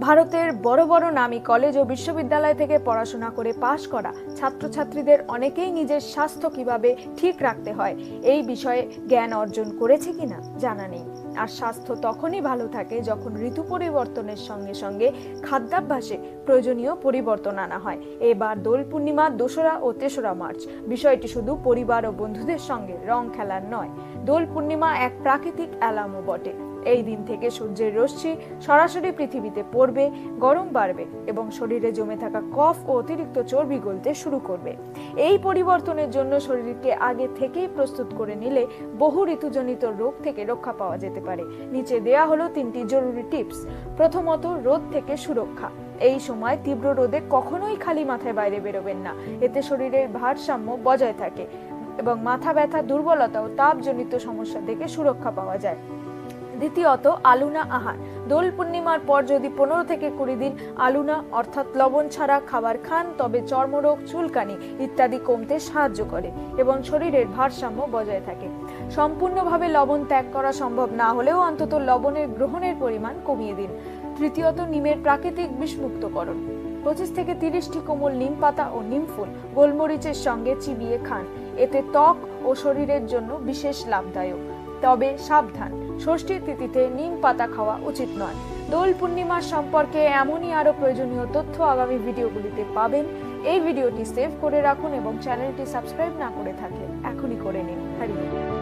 ভারতের বড় বড় নামী কলেজ ও বিশ্ববিদ্যালয় থেকে পড়াশোনা করে পাশ করা ছাত্রছাত্রীদের অনেকেই নিজের স্বাস্থ্য কিভাবে ঠিক রাখতে হয় এই বিষয়ে জ্ঞান অর্জন করেছে কিনা জানা নেই। আর স্বাস্থ্য তখনই ভালো থাকে যখন ঋতু পরিবর্তনের সঙ্গে সঙ্গে খাদ্যাভ্যাসে প্রয়োজনীয় পরিবর্তন আনা হয়। এবার দোল পূর্ণিমা ২রা ও ৩রা মার্চ। বিষয়টি শুধু পরিবার ও বন্ধুদের সঙ্গে রং খেলার নয়, দোল পূর্ণিমা এক প্রাকৃতিক অ্যালার্মও বটে। এই দিন থেকে সূর্যের রশ্মি সরাসরি পৃথিবীতে পড়বে, গরম বাড়বে এবং শরীরে জমে থাকা কফ ও অতিরিক্ত চর্বি গলতে শুরু করবে। এই পরিবর্তনের জন্য শরীরকে আগে থেকেই প্রস্তুত করে নিলে বহু ঋতুজনিত রোগ থেকে রক্ষা পাওয়া যেতে পারে। নিচে দেয়া হলো 3টি জরুরি টিপস। প্রথমত, রোদ থেকে সুরক্ষা। এই সময় তীব্র রোদে কখনোই খালি মাথায় বাইরে বেরোবেন না, এতে শরীরের ভারসাম্য বজায় থাকে এবং মাথা ব্যথা, দুর্বলতা ও তাপজনিত সমস্যা থেকে সুরক্ষা পাওয়া যায়। দ্বিতীয়ত, আলুনা আহার। দোল পূর্ণিমার পর যদি 15 থেকে 20 দিন আলুনা অর্থাৎ লবণ ছাড়া খাবার খান, তবে চর্মরোগ, চুলকানি ইত্যাদি কমতে সাহায্য করে এবং শরীরের ভারসাম্য বজায় থাকে। সম্পূর্ণভাবে লবণ ত্যাগ করা সম্ভব না হলেও অন্তত লবণের গ্রহণের পরিমাণ কমিয়ে দিন। তৃতীয়ত, নিমের প্রাকৃতিক বিষমুক্তকরণ। 25 থেকে 30টি কোমল নিম পাতা ও নিম ফুল গোলমরিচের সঙ্গে চিবিয়ে খান, এতে ত্বক ও শরীরের জন্য বিশেষ লাভদায়ক। তবে সাবধান, ষষ্ঠী তিথিতে নিম পাতা খাওয়া উচিত নয়। দোল পূর্ণিমার সম্পর্কে এমনই আরো প্রয়োজনীয় তথ্য আগামী ভিডিওগুলিতে পাবেন। এই ভিডিওটি সেভ করে রাখুন এবং চ্যানেলটি সাবস্ক্রাইব না করে থাকলে এখনই করে নিন। হরি বল।